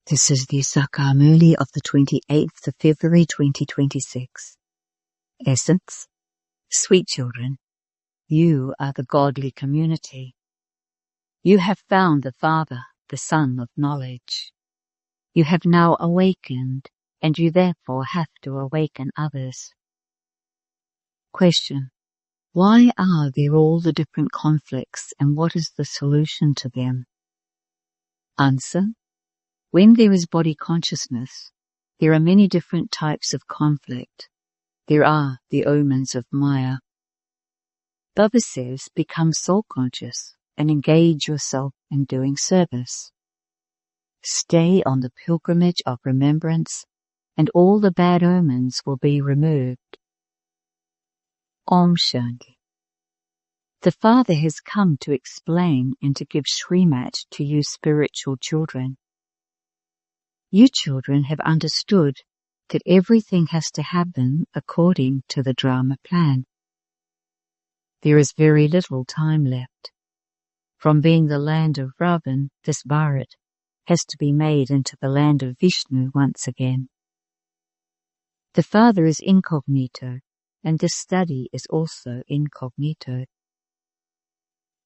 This is the English Murli of the 28th of February 2026. Essence: Sweet children, you are the godly community. You have found the Father, the Son of knowledge. You have now awakened, and you therefore have to awaken others. Question: why are there all the different conflicts, and what is the solution to them? Answer: when there is body consciousness, there are many different types of conflict. There are the omens of Maya. Baba says, become soul-conscious and engage yourself in doing service. Stay on the pilgrimage of remembrance, and all the bad omens will be removed. Om Shanti. The Father has come to explain and to give Srimat to you spiritual children. You children have understood that everything has to happen according to the drama plan. There is very little time left. From being the land of Ravan, this Bharat has to be made into the land of Vishnu once again. The Father is incognito, and this study is also incognito.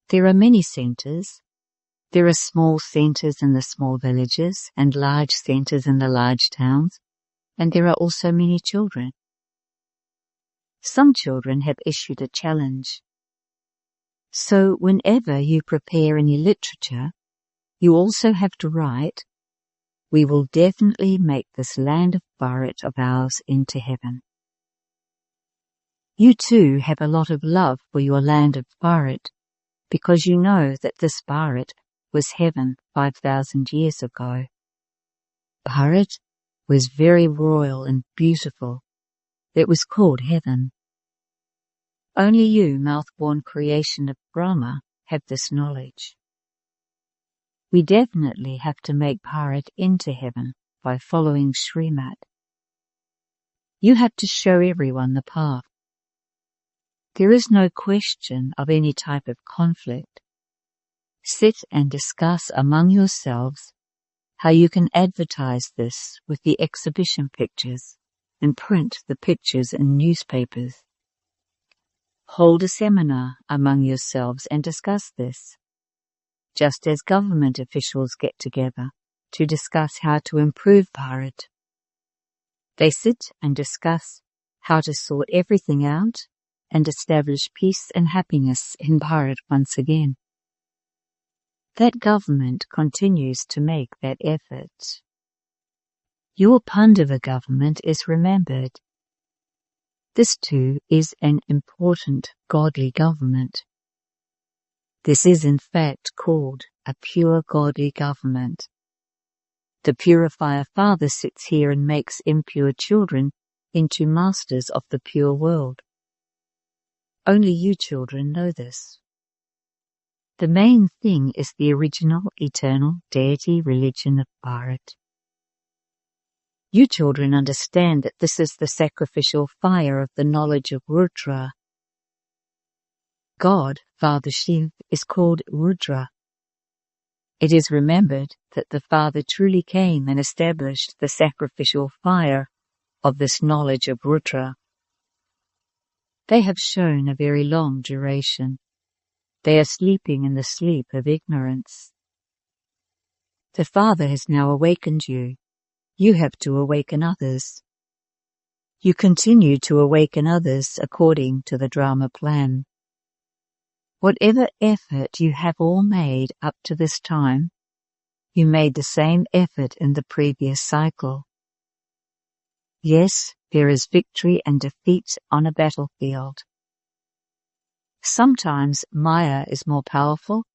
There are many centers. There are small centers in the small villages and large centers in the large towns, and there are also many children. Some children have issued a challenge. So whenever you prepare any literature, you also have to write, "We will definitely make this land of Bharat of ours into heaven." You too have a lot of love for your land of Bharat, because you know that this Bharat was heaven 5,000 years ago. Bharat was very royal and beautiful. It was called heaven. Only you, mouth-born creation of Brahma, have this knowledge. We definitely have to make Bharat into heaven by following Srimat. You have to show everyone the path. There is no question of any type of conflict. Sit and discuss among yourselves how you can advertise this with the exhibition pictures and print the pictures in newspapers. Hold a seminar among yourselves and discuss this, just as government officials get together to discuss how to improve Bharat. They sit and discuss how to sort everything out and establish peace and happiness in Bharat once again. That government continues to make that effort. Your Pandava government is remembered. This too is an important godly government. This is in fact called a pure godly government. The purifier Father sits here and makes impure children into masters of the pure world. Only you children know this. The main thing is the original, eternal deity religion of Bharat. You children understand that this is the sacrificial fire of the knowledge of Rudra. God, Father Shiv, is called Rudra. It is remembered that the Father truly came and established the sacrificial fire of this knowledge of Rudra. They have shown a very long duration. They are sleeping in the sleep of ignorance. The Father has now awakened you. You have to awaken others. You continue to awaken others according to the drama plan. Whatever effort you have all made up to this time, you made the same effort in the previous cycle. Yes, there is victory and defeat on a battlefield. Sometimes Maya is more powerful,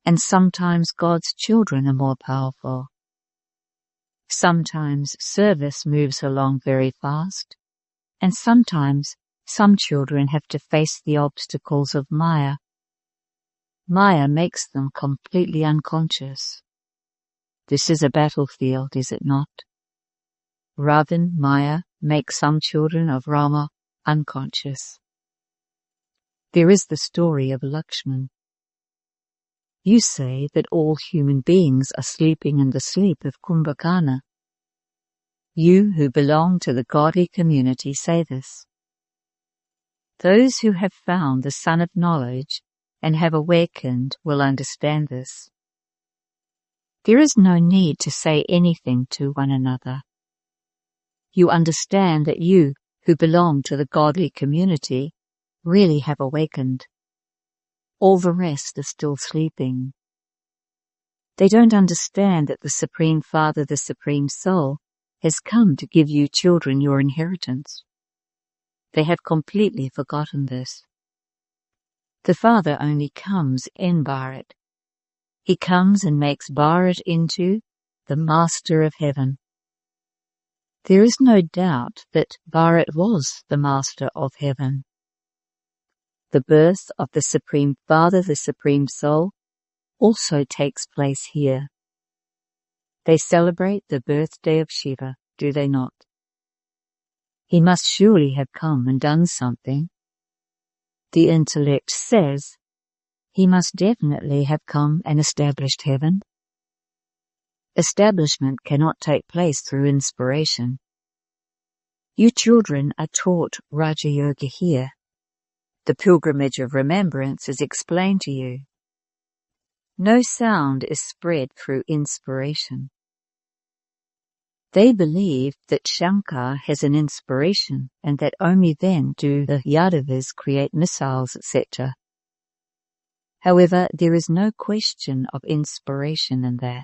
and sometimes God's children are more powerful. Sometimes service moves along very fast, and sometimes some children have to face the obstacles of Maya. Maya makes them completely unconscious. This is a battlefield, is it not? Ravan, Maya, make some children of Rama unconscious. There is the story of Lakshman. You say that all human beings are sleeping in the sleep of Kumbhakarna. You who belong to the godly community say this. Those who have found the Sun of Knowledge and have awakened will understand this. There is no need to say anything to one another. You understand that you who belong to the godly community really have awakened. All the rest are still sleeping. They don't understand that the Supreme Father, the Supreme Soul, has come to give you children your inheritance. They have completely forgotten this. The Father only comes in Bharat. He comes and makes Bharat into the Master of Heaven. There is no doubt that Bharat was the Master of Heaven. The birth of the Supreme Father, the Supreme Soul, also takes place here. They celebrate the birthday of Shiva, do they not? He must surely have come and done something. The intellect says he must definitely have come and established heaven. Establishment cannot take place through inspiration. You children are taught Raja Yoga here. The pilgrimage of remembrance is explained to you. No sound is spread through inspiration. They believe that Shankar has an inspiration and that only then do the Yadavas create missiles, etc. However, there is no question of inspiration in that.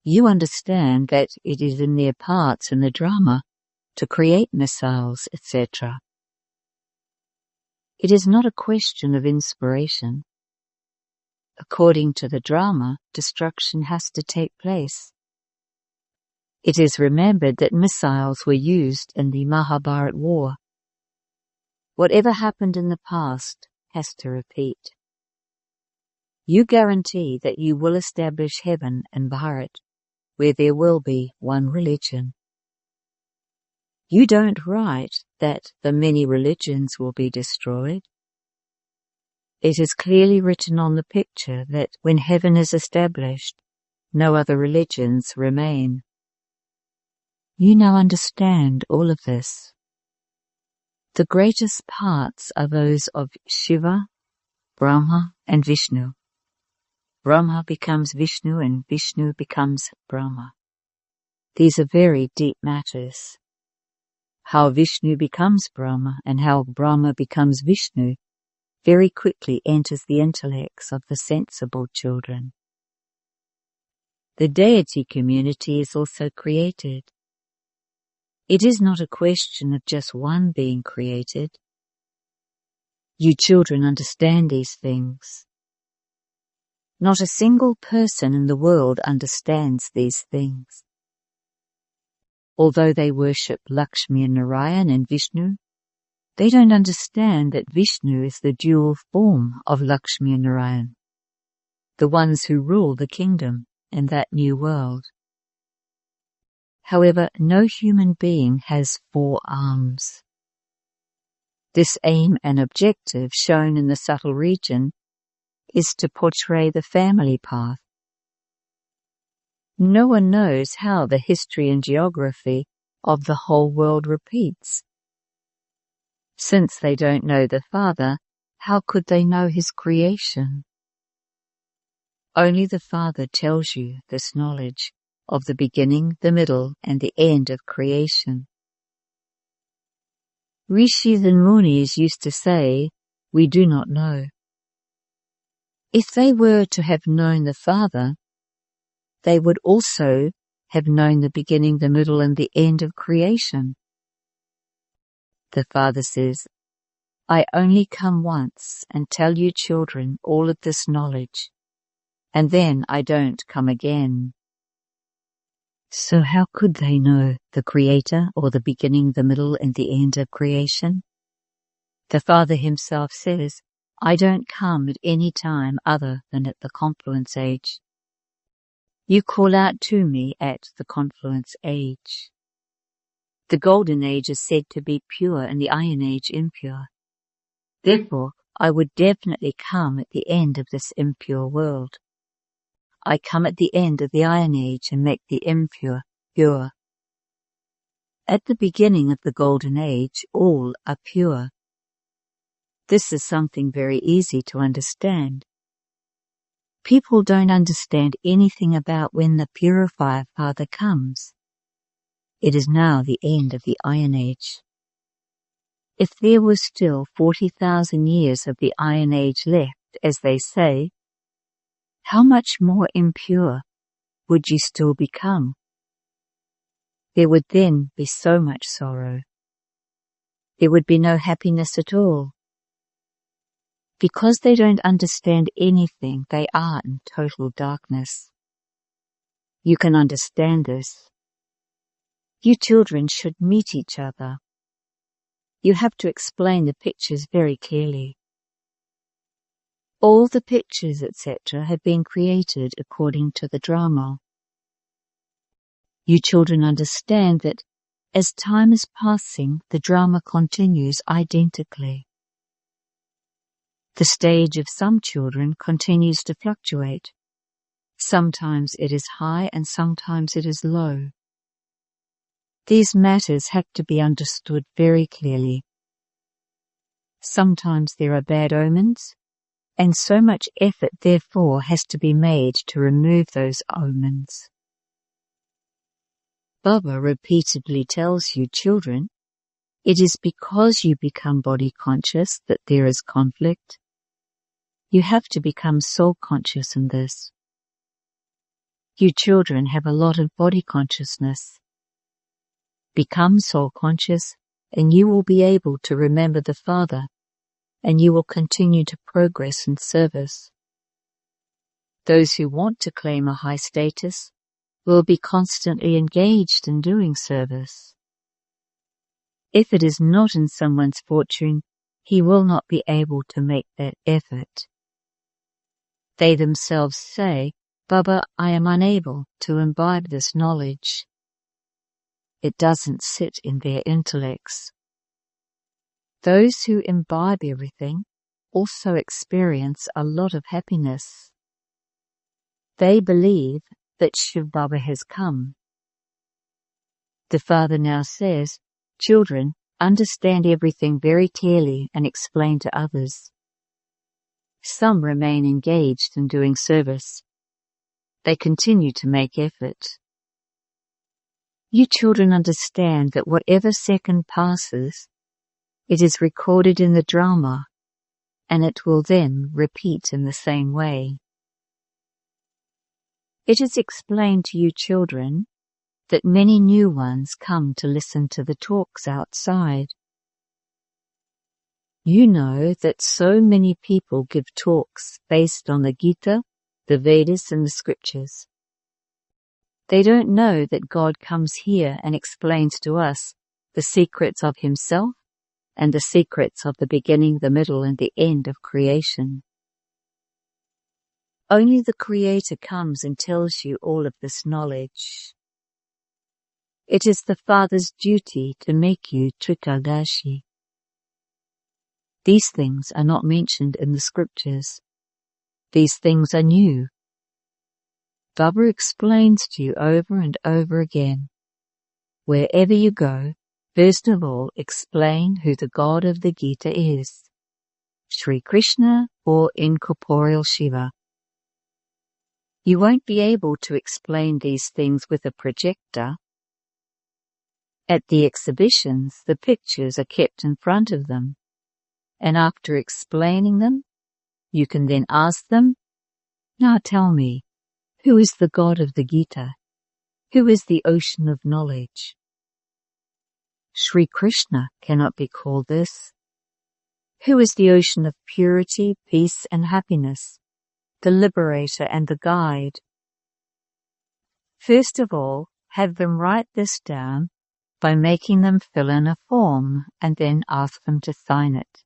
You understand that it is in their parts in the drama to create missiles, etc. It is not a question of inspiration. According to the drama, destruction has to take place. It is remembered that missiles were used in the Mahabharat war. Whatever happened in the past has to repeat. You guarantee that you will establish heaven in Bharat, where there will be one religion. You don't write that the many religions will be destroyed. It is clearly written on the picture that when heaven is established, no other religions remain. You now understand all of this. The greatest parts are those of Shiva, Brahma, and Vishnu. Brahma becomes Vishnu and Vishnu becomes Brahma. These are very deep matters. How Vishnu becomes Brahma and how Brahma becomes Vishnu very quickly enters the intellects of the sensible children. The deity community is also created. It is not a question of just one being created. You children understand these things. Not a single person in the world understands these things. Although they worship Lakshmi and Narayan and Vishnu, they don't understand that Vishnu is the dual form of Lakshmi and Narayan, the ones who rule the kingdom in that new world. However, no human being has 4 arms. This aim and objective shown in the subtle region is to portray the family path. No one knows how the history and geography of the whole world repeats. Since they don't know the Father, how could they know His creation? Only the Father tells you this knowledge of the beginning, the middle, and the end of creation. Rishis and Munis used to say, "We do not know." If they were to have known the Father, they would also have known the beginning, the middle, and the end of creation. The Father says, "I only come once and tell you children all of this knowledge, and then I don't come again." So how could they know the Creator or the beginning, the middle, and the end of creation? The Father Himself says, "I don't come at any time other than at the confluence age." You call out to me at the confluence age. The golden age is said to be pure and the iron age impure. Therefore, I would definitely come at the end of this impure world. I come at the end of the Iron Age and make the impure pure. At the beginning of the Golden Age, all are pure. This is something very easy to understand. People don't understand anything about when the Purifier Father comes. It is now the end of the Iron Age. If there was still 40,000 years of the Iron Age left, as they say, how much more impure would you still become? There would then be so much sorrow. There would be no happiness at all. Because they don't understand anything, they are in total darkness. You can understand this. You children should meet each other. You have to explain the pictures very clearly. All the pictures, etc., have been created according to the drama. You children understand that as time is passing, the drama continues identically. The stage of some children continues to fluctuate. Sometimes it is high and sometimes it is low. These matters have to be understood very clearly. Sometimes there are bad omens, and so much effort therefore has to be made to remove those omens. Baba repeatedly tells you children, it is because you become body conscious that there is conflict. You have to become soul conscious in this. You children have a lot of body consciousness. Become soul conscious and you will be able to remember the Father, and you will continue to progress in service. Those who want to claim a high status will be constantly engaged in doing service. If it is not in someone's fortune, he will not be able to make that effort. They themselves say, Baba, I am unable to imbibe this knowledge. It doesn't sit in their intellects. Those who imbibe everything also experience a lot of happiness. They believe that Shiv Baba has come. The Father now says, children, understand everything very clearly and explain to others. Some remain engaged in doing service. They continue to make effort. You children understand that whatever second passes, it is recorded in the drama, and it will then repeat in the same way. It is explained to you children that many new ones come to listen to the talks outside. You know that so many people give talks based on the Gita, the Vedas and the scriptures. They don't know that God comes here and explains to us the secrets of himself and the secrets of the beginning, the middle and the end of creation. Only the Creator comes and tells you all of this knowledge. It is the Father's duty to make you Trikardashi. These things are not mentioned in the scriptures. These things are new. Baba explains to you over and over again. Wherever you go, first of all explain who the God of the Gita is. Sri Krishna or incorporeal Shiva. You won't be able to explain these things with a projector. At the exhibitions, the pictures are kept in front of them, and after explaining them, you can then ask them, now tell me, who is the God of the Gita? Who is the ocean of knowledge? Sri Krishna cannot be called this. Who is the ocean of purity, peace and happiness, the liberator and the guide? First of all, have them write this down by making them fill in a form and then ask them to sign it.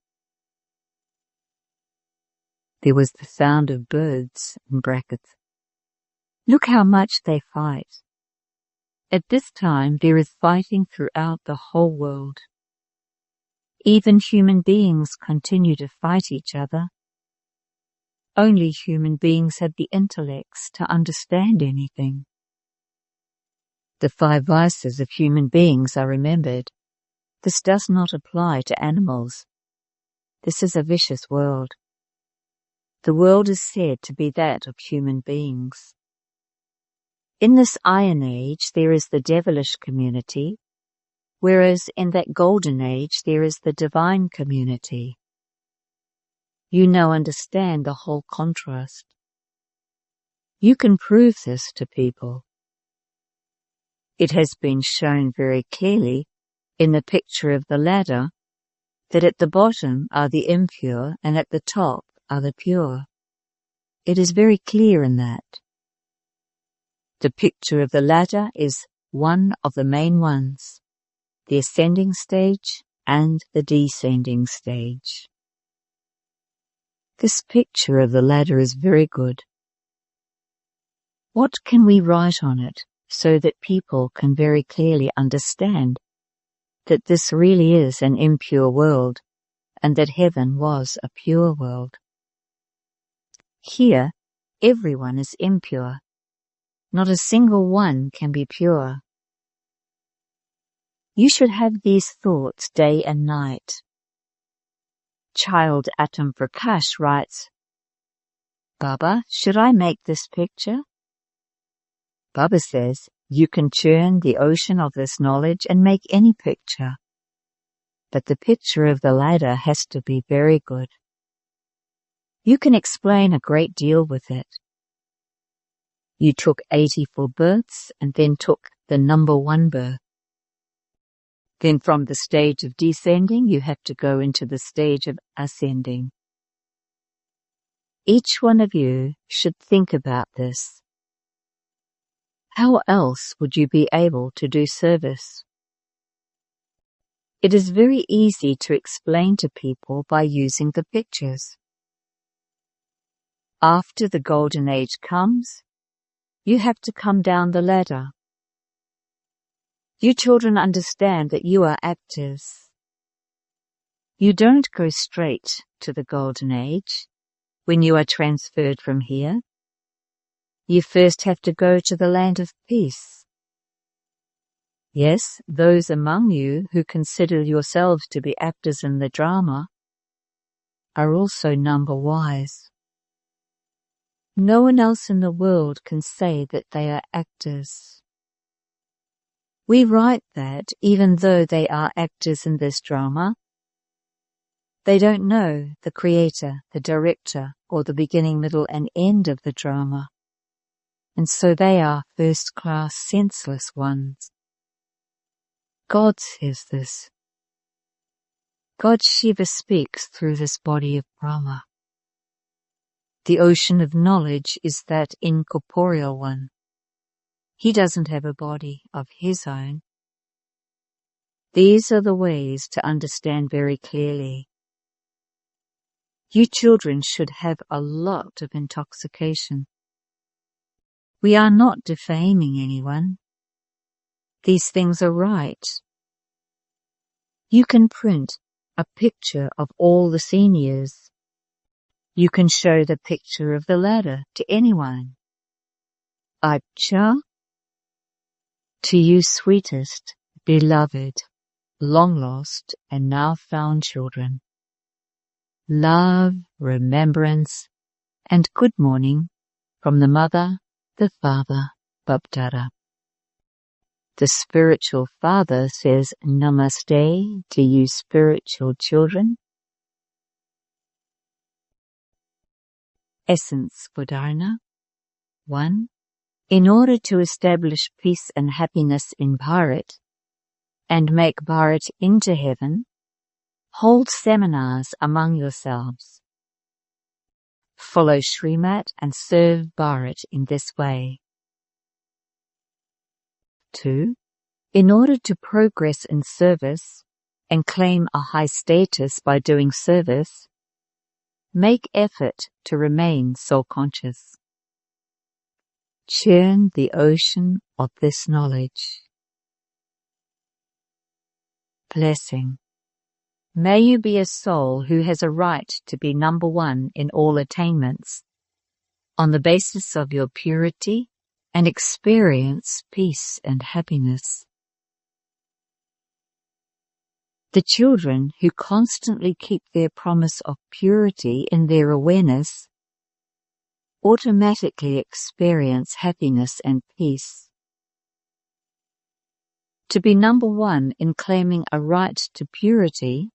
There was the sound of birds in brackets. Look how much they fight. At this time there is fighting throughout the whole world. Even human beings continue to fight each other. Only human beings have the intellects to understand anything. The 5 vices of human beings are remembered. This does not apply to animals. This is a vicious world. The world is said to be that of human beings. In this Iron Age there is the devilish community, whereas in that Golden Age there is the divine community. You now understand the whole contrast. You can prove this to people. It has been shown very clearly in the picture of the ladder that at the bottom are the impure and at the top are the pure. It is very clear in that. The picture of the ladder is one of the main ones, the ascending stage and the descending stage. This picture of the ladder is very good. What can we write on it so that people can very clearly understand that this really is an impure world and that heaven was a pure world? Here, everyone is impure. Not a single one can be pure. You should have these thoughts day and night. Child Atom Prakash writes, Baba, should I make this picture? Baba says, you can churn the ocean of this knowledge and make any picture. But the picture of the ladder has to be very good. You can explain a great deal with it. You took 84 births and then took the number 1 birth. Then from the stage of descending, you have to go into the stage of ascending. Each one of you should think about this. How else would you be able to do service? It is very easy to explain to people by using the pictures. After the Golden Age comes, you have to come down the ladder. You children understand that you are actors. You don't go straight to the Golden Age when you are transferred from here. You first have to go to the land of peace. Yes, those among you who consider yourselves to be actors in the drama are also number wise. No one else in the world can say that they are actors. We write that even though they are actors in this drama, they don't know the creator, the director, or the beginning, middle, and end of the drama. And so they are first-class senseless ones. God says this. God Shiva speaks through this body of Brahma. The ocean of knowledge is that incorporeal one. He doesn't have a body of his own. These are the ways to understand very clearly. You children should have a lot of intoxication. We are not defaming anyone. These things are right. You can print a picture of all the seniors. You can show the picture of the ladder to anyone. Acha, to you sweetest, beloved, long lost and now found children. Love, remembrance, and good morning from the Mother, the Father, Bapdada. The spiritual father says Namaste to you spiritual children. Essence for Dharana. 1. In order to establish peace and happiness in Bharat and make Bharat into heaven, hold seminars among yourselves. Follow Srimat and serve Bharat in this way. 2. In order to progress in service and claim a high status by doing service, make effort to remain soul-conscious. Churn the ocean of this knowledge. Blessing. May you be a soul who has a right to be number one in all attainments, on the basis of your purity, and experience peace and happiness. The children who constantly keep their promise of purity in their awareness automatically experience happiness and peace. To be number one in claiming a right to purity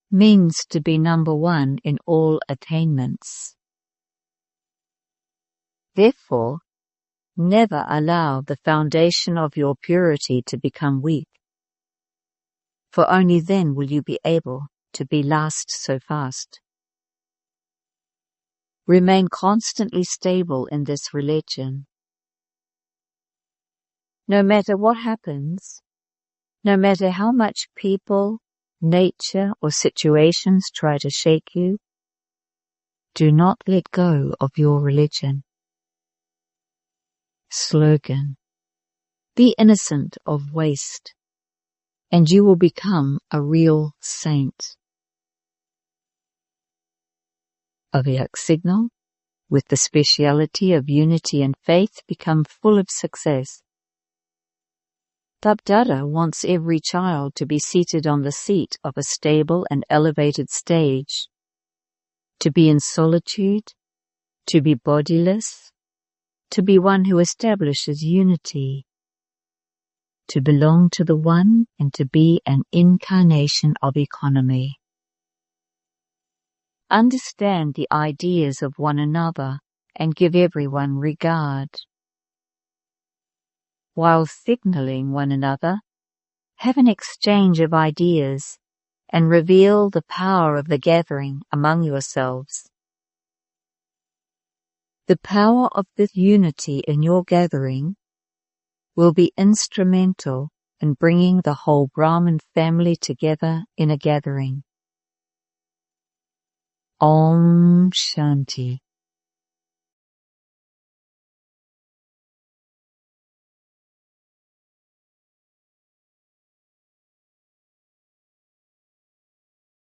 means to be number one in all attainments. Therefore, never allow the foundation of your purity to become weak, for only then will you be able to be last so fast. Remain constantly stable in this religion. No matter what happens, no matter how much people, nature, or situations try to shake you, do not let go of your religion. Slogan: be innocent of waste, and you will become a real saint. Aviak signal, with the speciality of unity and faith, become full of success. Dada wants every child to be seated on the seat of a stable and elevated stage, to be in solitude, to be bodiless, to be one who establishes unity, to belong to the One, and to be an incarnation of economy. Understand the ideas of one another and give everyone regard. While signaling one another, have an exchange of ideas and reveal the power of the gathering among yourselves. The power of this unity in your gathering will be instrumental in bringing the whole Brahman family together in a gathering. Om Shanti.